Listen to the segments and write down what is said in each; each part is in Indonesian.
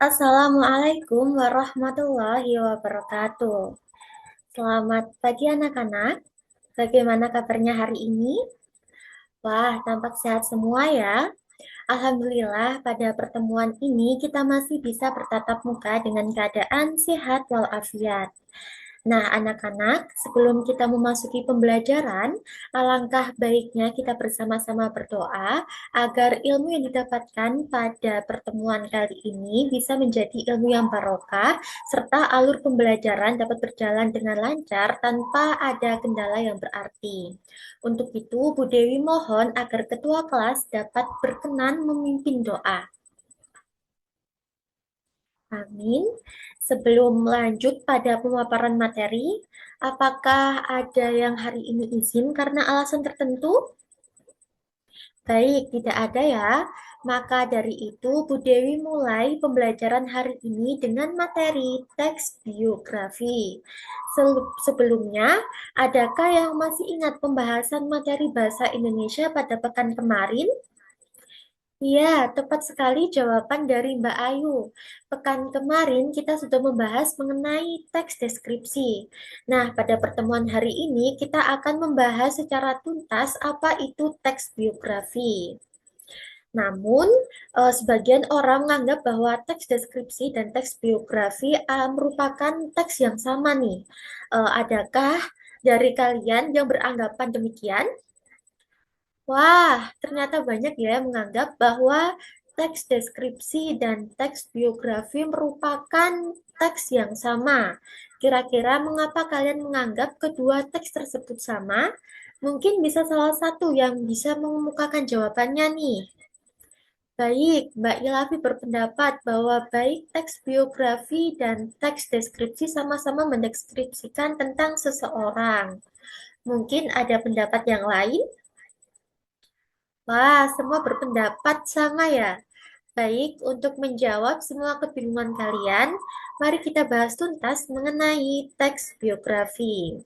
Assalamualaikum warahmatullahi wabarakatuh. Selamat pagi anak-anak. Bagaimana kabarnya hari ini? Wah, tampak sehat semua ya. Alhamdulillah, pada pertemuan ini kita masih bisa bertatap muka dengan keadaan sehat walafiat. Nah, anak-anak, sebelum kita memasuki pembelajaran, alangkah baiknya kita bersama-sama berdoa agar ilmu yang didapatkan pada pertemuan kali ini bisa menjadi ilmu yang barokah, serta alur pembelajaran dapat berjalan dengan lancar tanpa ada kendala yang berarti. Untuk itu, Bu Dewi mohon agar ketua kelas dapat berkenan memimpin doa. Amin. Sebelum lanjut pada pemaparan materi, apakah ada yang hari ini izin karena alasan tertentu? Baik, tidak ada ya. Maka dari itu, Bu Dewi mulai pembelajaran hari ini dengan materi teks biografi. Sebelumnya, adakah yang masih ingat pembahasan materi bahasa Indonesia pada pekan kemarin? Iya, tepat sekali jawaban dari Mbak Ayu. Pekan kemarin kita sudah membahas mengenai teks deskripsi. Nah, pada pertemuan hari ini kita akan membahas secara tuntas apa itu teks biografi. Namun, sebagian orang menganggap bahwa teks deskripsi dan teks biografi merupakan teks yang sama nih. Adakah dari kalian yang beranggapan demikian? Wah, ternyata banyak ya yang menganggap bahwa teks deskripsi dan teks biografi merupakan teks yang sama. Kira-kira mengapa kalian menganggap kedua teks tersebut sama? Mungkin bisa salah satu yang bisa mengemukakan jawabannya nih. Baik, Mbak Ilavi berpendapat bahwa baik teks biografi dan teks deskripsi sama-sama mendeskripsikan tentang seseorang. Mungkin ada pendapat yang lain? Wah, semua berpendapat sama ya. Baik, untuk menjawab semua kebingungan kalian, mari kita bahas tuntas mengenai teks biografi.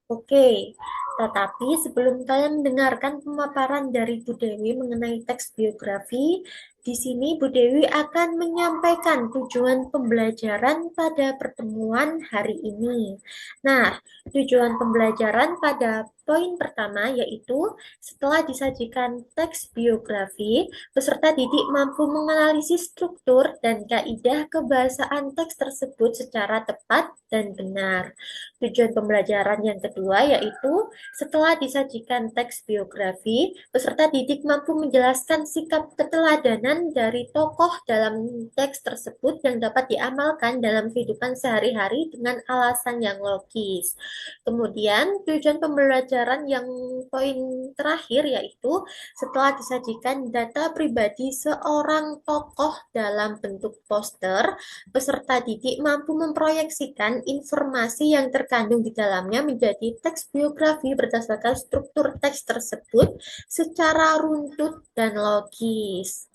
Oke, tetapi sebelum kalian mendengarkan pemaparan dari Bu Dewi mengenai teks biografi, di sini Bu Dewi akan menyampaikan tujuan pembelajaran pada pertemuan hari ini. Nah, tujuan pembelajaran pada poin pertama yaitu setelah disajikan teks biografi, peserta didik mampu menganalisis struktur dan kaidah kebahasaan teks tersebut secara tepat dan benar. Tujuan pembelajaran yang kedua yaitu setelah disajikan teks biografi, peserta didik mampu menjelaskan sikap keteladanan dari tokoh dalam teks tersebut yang dapat diamalkan dalam kehidupan sehari-hari dengan alasan yang logis. Kemudian tujuan pembelajaran yang poin terakhir yaitu setelah disajikan data pribadi seorang tokoh dalam bentuk poster, peserta didik mampu memproyeksikan informasi yang terkandung di dalamnya menjadi teks biografi berdasarkan struktur teks tersebut secara runtut dan logis.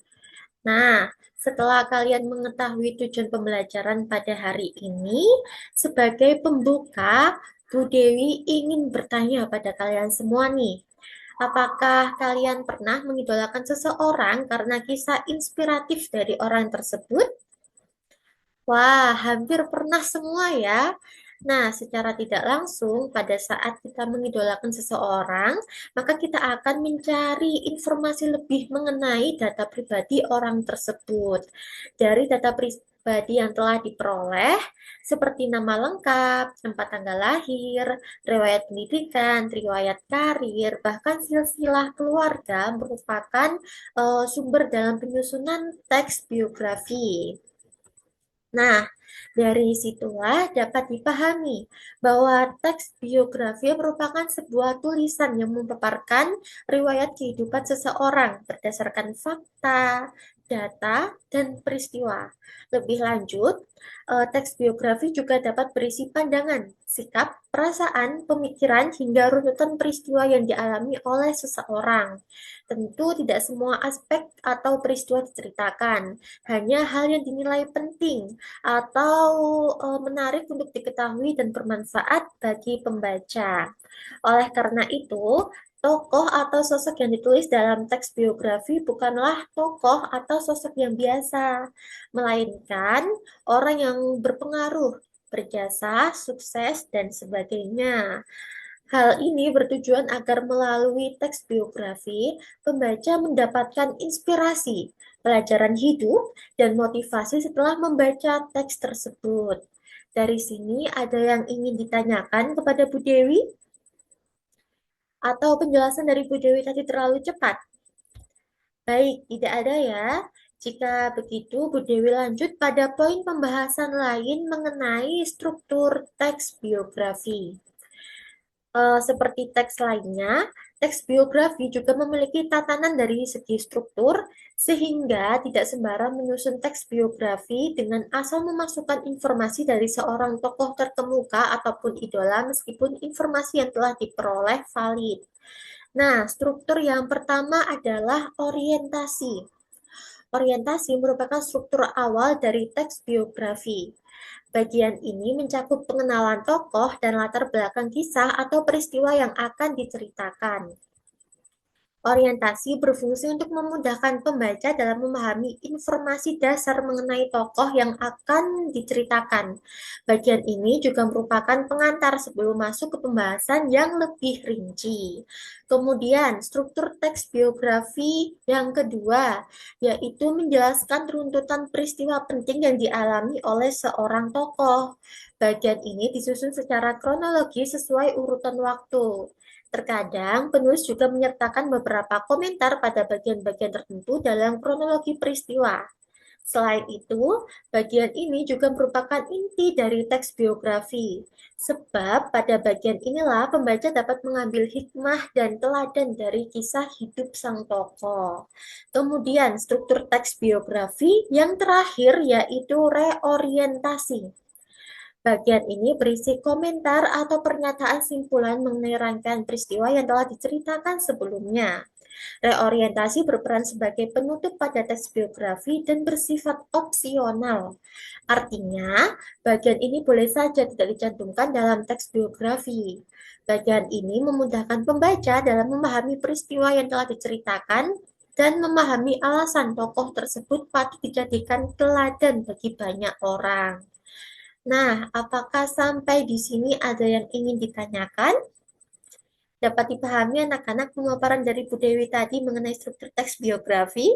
Nah, setelah kalian mengetahui tujuan pembelajaran pada hari ini, sebagai pembuka, Bu Dewi ingin bertanya pada kalian semua nih. Apakah kalian pernah mengidolakan seseorang karena kisah inspiratif dari orang tersebut? Wah, hampir pernah semua ya. Nah, secara tidak langsung, pada saat kita mengidolakan seseorang, maka kita akan mencari informasi lebih mengenai data pribadi orang tersebut. Dari data pribadi yang telah diperoleh, seperti nama lengkap, tempat tanggal lahir, riwayat pendidikan, riwayat karir, bahkan silsilah keluarga merupakan sumber dalam penyusunan teks biografi. Nah, dari situlah dapat dipahami bahwa teks biografi merupakan sebuah tulisan yang memaparkan riwayat kehidupan seseorang berdasarkan fakta, data, dan peristiwa. Lebih lanjut, teks biografi juga dapat berisi pandangan, sikap, perasaan, pemikiran, hingga runutan peristiwa yang dialami oleh seseorang. Tentu tidak semua aspek atau peristiwa diceritakan, hanya hal yang dinilai penting atau menarik untuk diketahui dan bermanfaat bagi pembaca. Oleh karena itu, Tokoh atau sosok yang ditulis dalam teks biografi bukanlah tokoh atau sosok yang biasa, melainkan orang yang berpengaruh, berjasa, sukses, dan sebagainya. Hal ini bertujuan agar melalui teks biografi, pembaca mendapatkan inspirasi, pelajaran hidup, dan motivasi setelah membaca teks tersebut. Dari sini ada yang ingin ditanyakan kepada Bu Dewi? Atau penjelasan dari Bu Dewi tadi terlalu cepat? Baik, tidak ada ya. Jika begitu, Bu Dewi lanjut pada poin pembahasan lain mengenai struktur teks biografi. Seperti teks lainnya, teks biografi juga memiliki tatanan dari segi struktur, sehingga tidak sembarang menyusun teks biografi dengan asal memasukkan informasi dari seorang tokoh terkemuka ataupun idola, meskipun informasi yang telah diperoleh valid. Nah, struktur yang pertama adalah orientasi. Orientasi merupakan struktur awal dari teks biografi. Bagian ini mencakup pengenalan tokoh dan latar belakang kisah atau peristiwa yang akan diceritakan. Orientasi berfungsi untuk memudahkan pembaca dalam memahami informasi dasar mengenai tokoh yang akan diceritakan. Bagian ini juga merupakan pengantar sebelum masuk ke pembahasan yang lebih rinci. Kemudian, struktur teks biografi yang kedua, yaitu menjelaskan runtutan peristiwa penting yang dialami oleh seorang tokoh. Bagian ini disusun secara kronologi sesuai urutan waktu. Terkadang, penulis juga menyertakan beberapa komentar pada bagian-bagian tertentu dalam kronologi peristiwa. Selain itu, bagian ini juga merupakan inti dari teks biografi, sebab pada bagian inilah pembaca dapat mengambil hikmah dan teladan dari kisah hidup sang tokoh. Kemudian, struktur teks biografi yang terakhir yaitu reorientasi. Bagian ini berisi komentar atau pernyataan simpulan mengenai rangkaian peristiwa yang telah diceritakan sebelumnya. Reorientasi berperan sebagai penutup pada teks biografi dan bersifat opsional. Artinya, bagian ini boleh saja tidak dicantumkan dalam teks biografi. Bagian ini memudahkan pembaca dalam memahami peristiwa yang telah diceritakan dan memahami alasan tokoh tersebut patut dijadikan teladan bagi banyak orang. Nah, apakah sampai di sini ada yang ingin ditanyakan? Dapat dipahami anak-anak pemaparan dari Bu Dewi tadi mengenai struktur teks biografi?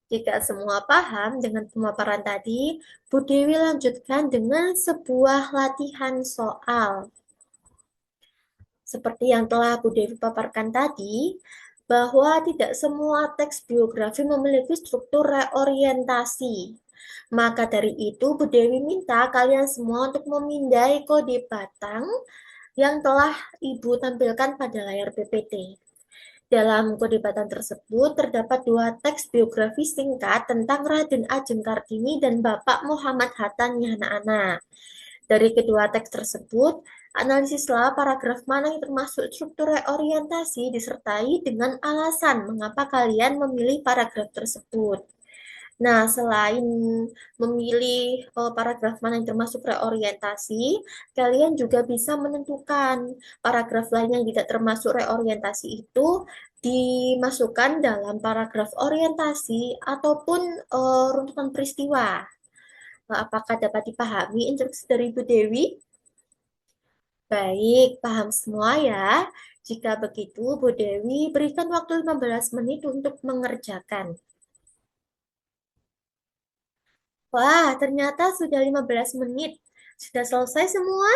Jika semua paham dengan pemaparan tadi, Bu Dewi lanjutkan dengan sebuah latihan soal. Seperti yang telah Bu Dewi paparkan tadi, bahwa tidak semua teks biografi memiliki struktur reorientasi. Maka dari itu, Bu Dewi minta kalian semua untuk memindai kode batang yang telah Ibu tampilkan pada layar PPT. Dalam kode batang tersebut terdapat dua teks biografi singkat tentang Raden Ajeng Kartini dan Bapak Muhammad Hatta Nyana. Dari kedua teks tersebut, analisislah paragraf mana yang termasuk struktur reorientasi disertai dengan alasan mengapa kalian memilih paragraf tersebut. Nah, selain memilih paragraf mana yang termasuk reorientasi, kalian juga bisa menentukan paragraf lain yang tidak termasuk reorientasi itu dimasukkan dalam paragraf orientasi ataupun runtutan peristiwa. Nah, apakah dapat dipahami instruksi dari Bu Dewi? Baik, paham semua ya. Jika begitu, Bu Dewi berikan waktu 15 menit untuk mengerjakan. Wah, ternyata sudah 15 menit. Sudah selesai semua?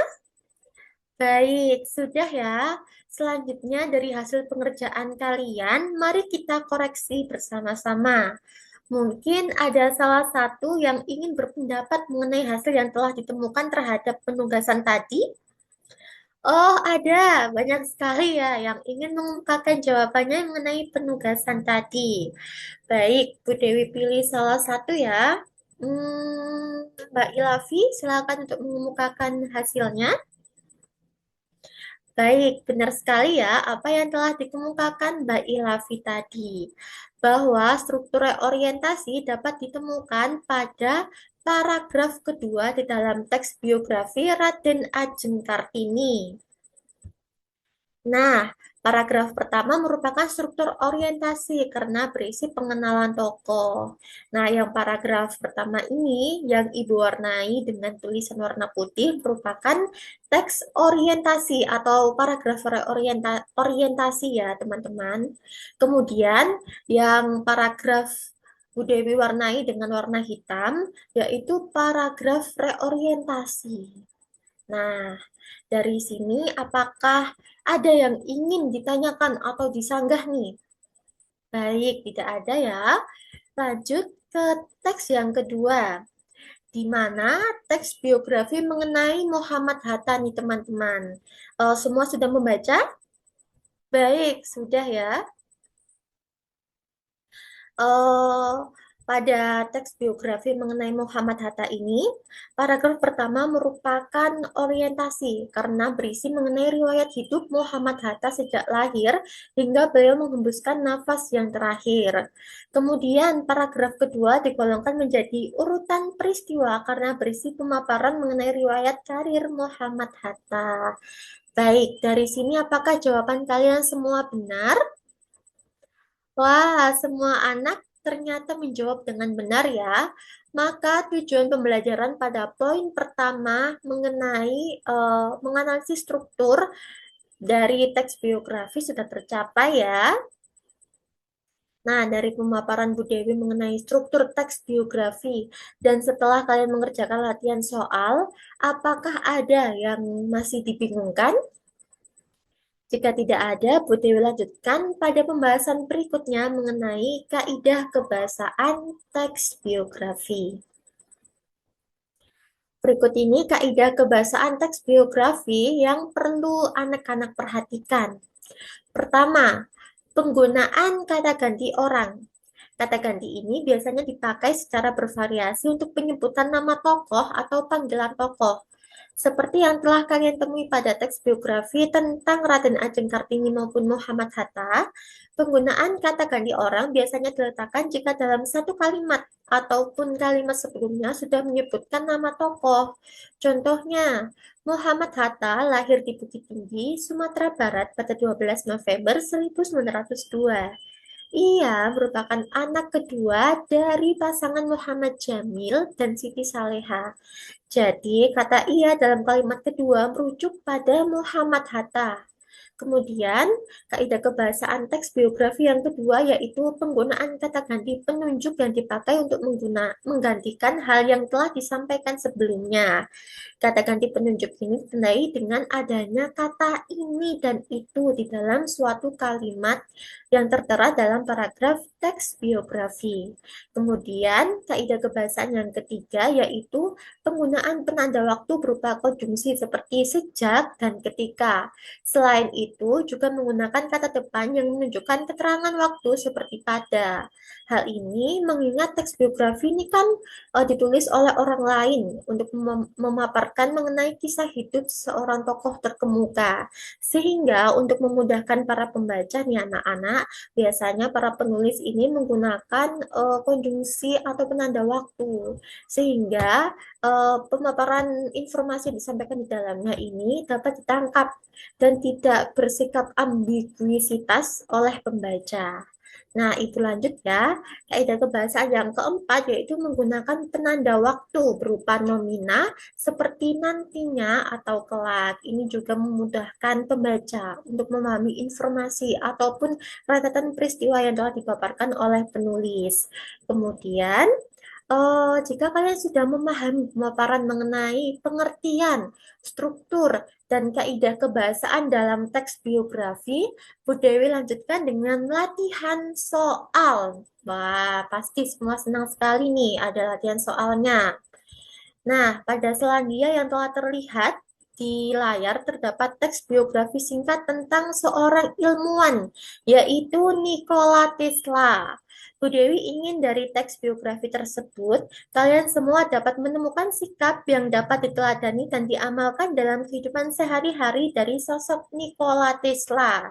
Baik, sudah ya. Selanjutnya dari hasil pengerjaan kalian, mari kita koreksi bersama-sama. Mungkin ada salah satu yang ingin berpendapat mengenai hasil yang telah ditemukan terhadap penugasan tadi. Oh, ada banyak sekali ya yang ingin mengungkapkan jawabannya mengenai penugasan tadi. Baik, Bu Dewi pilih salah satu ya. Mbak Ilavi, silakan untuk mengemukakan hasilnya. Baik, benar sekali ya apa yang telah dikemukakan Mbak Ilavi tadi. Bahwa struktur orientasi dapat ditemukan pada paragraf kedua di dalam teks biografi Raden Ajeng Kartini. Nah, Paragraf pertama merupakan struktur orientasi karena berisi pengenalan tokoh. Nah, yang paragraf pertama ini yang Ibu warnai dengan tulisan warna putih merupakan teks orientasi atau paragraf orientasi ya, teman-teman. Kemudian yang paragraf Bu Dewi warnai dengan warna hitam yaitu paragraf reorientasi. Nah, dari sini apakah ada yang ingin ditanyakan atau disanggah nih? Baik, tidak ada ya. Lanjut ke teks yang kedua, di mana teks biografi mengenai Muhammad Hatta nih teman-teman. Semua sudah membaca? Baik, sudah ya. eh, Pada teks biografi mengenai Muhammad Hatta ini, paragraf pertama merupakan orientasi karena berisi mengenai riwayat hidup Muhammad Hatta sejak lahir hingga beliau menghembuskan nafas yang terakhir. Kemudian paragraf kedua digolongkan menjadi urutan peristiwa karena berisi pemaparan mengenai riwayat karir Muhammad Hatta. Baik, dari sini apakah jawaban kalian semua benar? Wah, semua anak ternyata menjawab dengan benar ya. Maka tujuan pembelajaran pada poin pertama mengenai menganalisis struktur dari teks biografi sudah tercapai ya. Nah, dari pemaparan Bu Dewi mengenai struktur teks biografi dan setelah kalian mengerjakan latihan soal, apakah ada yang masih dibingungkan? Jika tidak ada, Bu Dewi lanjutkan pada pembahasan berikutnya mengenai kaidah kebahasaan teks biografi. Berikut ini kaidah kebahasaan teks biografi yang perlu anak-anak perhatikan. Pertama, penggunaan kata ganti orang. Kata ganti ini biasanya dipakai secara bervariasi untuk penyebutan nama tokoh atau panggilan tokoh. Seperti yang telah kalian temui pada teks biografi tentang Raden Ajeng Kartini maupun Muhammad Hatta, penggunaan kata ganti orang biasanya diletakkan jika dalam satu kalimat ataupun kalimat sebelumnya sudah menyebutkan nama tokoh. Contohnya, Muhammad Hatta lahir di Bukit Tinggi, Sumatera Barat pada 12 November 1902. Ia merupakan anak kedua dari pasangan Muhammad Jamil dan Siti Saleha. Jadi, kata ia dalam kalimat kedua merujuk pada Muhammad Hatta. Kemudian, kaidah kebahasaan teks biografi yang kedua yaitu penggunaan kata ganti penunjuk yang dipakai untuk menggantikan hal yang telah disampaikan sebelumnya. Kata ganti penunjuk ini ditandai dengan adanya kata ini dan itu di dalam suatu kalimat yang tertera dalam paragraf teks biografi. Kemudian, kaidah kebahasaan yang ketiga yaitu penggunaan penanda waktu berupa konjungsi seperti sejak dan ketika. Selain itu, juga menggunakan kata depan yang menunjukkan keterangan waktu seperti pada. Hal ini mengingat teks biografi ini kan ditulis oleh orang lain untuk memaparkan mengenai kisah hidup seorang tokoh terkemuka. Sehingga untuk memudahkan para pembaca nih anak-anak, biasanya para penulis ini menggunakan konjungsi atau penanda waktu. Sehingga pemaparan informasi yang disampaikan di dalamnya ini dapat ditangkap dan tidak bersikap ambiguisitas oleh pembaca. Nah, itu lanjut ya. Kaidah kebahasaan yang keempat yaitu menggunakan penanda waktu berupa nomina seperti nantinya atau kelak. Ini juga memudahkan pembaca untuk memahami informasi ataupun rentetan peristiwa yang telah dipaparkan oleh penulis. Kemudian, jika kalian sudah memahami pemaparan mengenai pengertian, struktur, dan kaidah kebahasaan dalam teks biografi, Bu Dewi lanjutkan dengan latihan soal. Wah, pasti semua senang sekali nih ada latihan soalnya. Nah, pada Selandia yang telah terlihat di layar terdapat teks biografi singkat tentang seorang ilmuwan, yaitu Nikola Tesla. Bu Dewi ingin dari teks biografi tersebut, kalian semua dapat menemukan sikap yang dapat diteladani dan diamalkan dalam kehidupan sehari-hari dari sosok Nikola Tesla.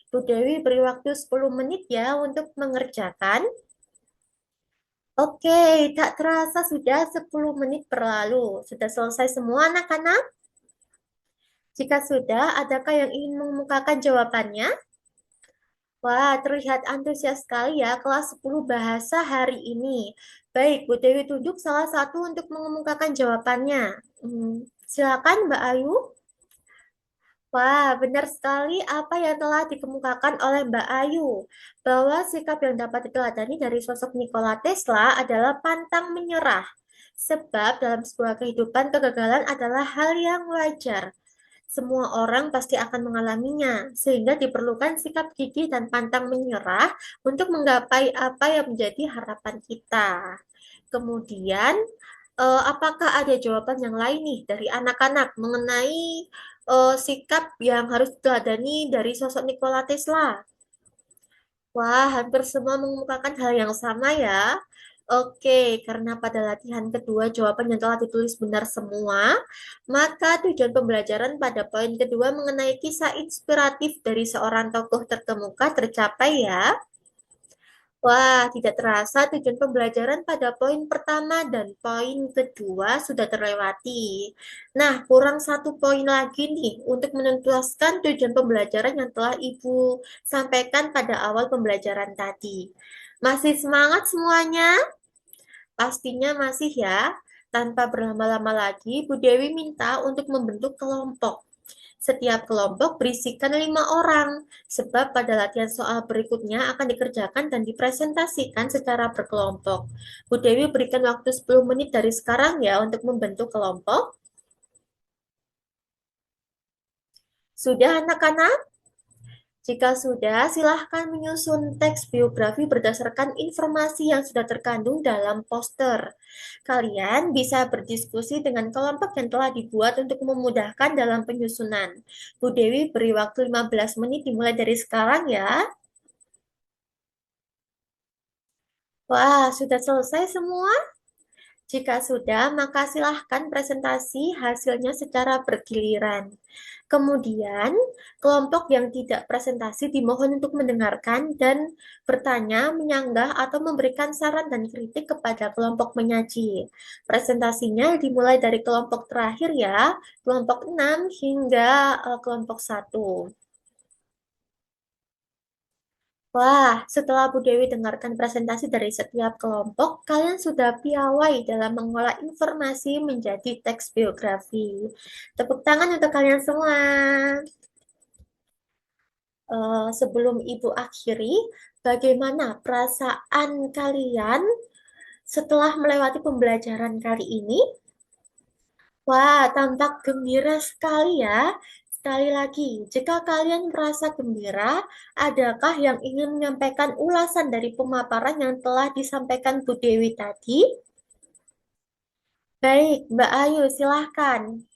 Bu Dewi beri waktu 10 menit ya untuk mengerjakan. Oke, tak terasa sudah 10 menit berlalu. Sudah selesai semua anak-anak? Jika sudah, adakah yang ingin mengemukakan jawabannya? Wah, terlihat antusias sekali ya kelas 10 bahasa hari ini. Baik, Bu Dewi tunjuk salah satu untuk mengemukakan jawabannya. Silakan Mbak Ayu. Wah, benar sekali apa yang telah dikemukakan oleh Mbak Ayu, bahwa sikap yang dapat diteladani dari sosok Nikola Tesla adalah pantang menyerah. Sebab dalam sebuah kehidupan kegagalan adalah hal yang wajar. Semua orang pasti akan mengalaminya, sehingga diperlukan sikap gigih dan pantang menyerah untuk menggapai apa yang menjadi harapan kita. Kemudian, apakah ada jawaban yang lain nih dari anak-anak mengenai sikap yang harus diteladani dari sosok Nikola Tesla? Wah, hampir semua mengemukakan hal yang sama ya. Oke, karena pada latihan kedua jawaban yang telah ditulis benar semua, maka tujuan pembelajaran pada poin kedua mengenai kisah inspiratif dari seorang tokoh terkemuka tercapai ya. Wah, tidak terasa tujuan pembelajaran pada poin pertama dan poin kedua sudah terlewati. Nah, kurang satu poin lagi nih untuk menentukan tujuan pembelajaran yang telah Ibu sampaikan pada awal pembelajaran tadi. Masih semangat semuanya? Pastinya masih ya. Tanpa berlama-lama lagi, Bu Dewi minta untuk membentuk kelompok. Setiap kelompok berisikan 5 orang, sebab pada latihan soal berikutnya akan dikerjakan dan dipresentasikan secara berkelompok. Bu Dewi berikan waktu 10 menit dari sekarang ya untuk membentuk kelompok. Sudah anak-anak? Jika sudah, silahkan menyusun teks biografi berdasarkan informasi yang sudah terkandung dalam poster. Kalian bisa berdiskusi dengan kelompok yang telah dibuat untuk memudahkan dalam penyusunan. Bu Dewi beri waktu 15 menit dimulai dari sekarang ya. Wah, sudah selesai semua? Jika sudah, maka silahkan presentasi hasilnya secara bergiliran. Kemudian, kelompok yang tidak presentasi dimohon untuk mendengarkan dan bertanya, menyanggah, atau memberikan saran dan kritik kepada kelompok menyaji. Presentasinya dimulai dari kelompok terakhir ya, kelompok 6 hingga kelompok 1. Wah, setelah Bu Dewi dengarkan presentasi dari setiap kelompok, kalian sudah piawai dalam mengolah informasi menjadi teks biografi. Tepuk tangan untuk kalian semua. Sebelum Ibu akhiri, bagaimana perasaan kalian setelah melewati pembelajaran kali ini? Wah, tampak gembira sekali ya. Sekali lagi, jika kalian merasa gembira, adakah yang ingin menyampaikan ulasan dari pemaparan yang telah disampaikan Bu Dewi tadi? Baik, Mbak Ayu, silahkan.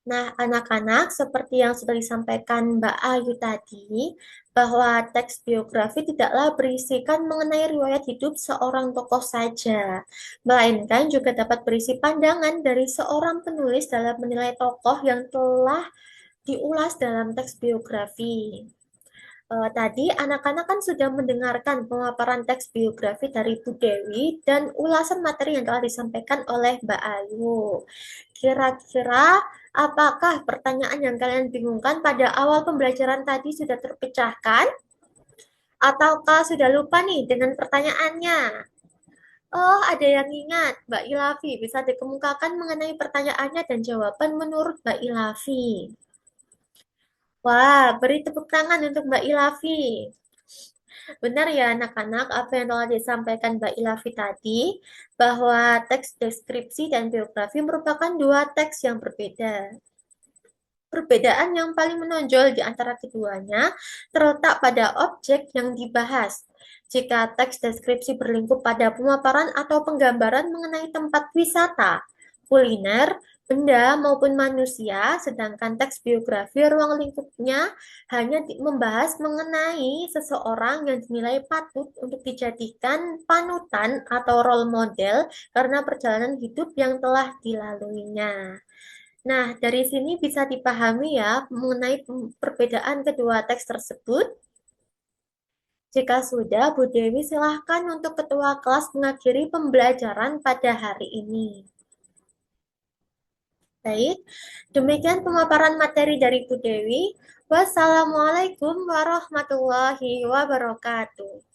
Nah, anak-anak, seperti yang sudah disampaikan Mbak Ayu tadi, bahwa teks biografi tidaklah berisikan mengenai riwayat hidup seorang tokoh saja, melainkan juga dapat berisi pandangan dari seorang penulis dalam menilai tokoh yang telah diulas dalam teks biografi. Tadi anak-anak kan sudah mendengarkan pemaparan teks biografi dari Bu Dewi dan ulasan materi yang telah disampaikan oleh Mbak Ayu. Kira-kira apakah pertanyaan yang kalian bingungkan pada awal pembelajaran tadi sudah terpecahkan? Ataukah sudah lupa nih dengan pertanyaannya? Oh, ada yang ingat, Mbak Ilavi. Bisa dikemukakan mengenai pertanyaannya dan jawaban menurut Mbak Ilavi. Wah, beri tepuk tangan untuk Mbak Ilavi. Benar ya anak-anak, apa yang telah disampaikan Mbak Ilavi tadi, bahwa teks deskripsi dan biografi merupakan dua teks yang berbeda. Perbedaan yang paling menonjol di antara keduanya terletak pada objek yang dibahas. Jika teks deskripsi berlingkup pada pemaparan atau penggambaran mengenai tempat wisata, kuliner, benda maupun manusia, sedangkan teks biografi ruang lingkupnya hanya membahas mengenai seseorang yang dinilai patut untuk dijadikan panutan atau role model karena perjalanan hidup yang telah dilaluinya. Nah, dari sini bisa dipahami ya mengenai perbedaan kedua teks tersebut. Jika sudah, Bu Dewi silahkan untuk ketua kelas mengakhiri pembelajaran pada hari ini. Baik, demikian pemaparan materi dari Bu Dewi. Wassalamualaikum warahmatullahi wabarakatuh.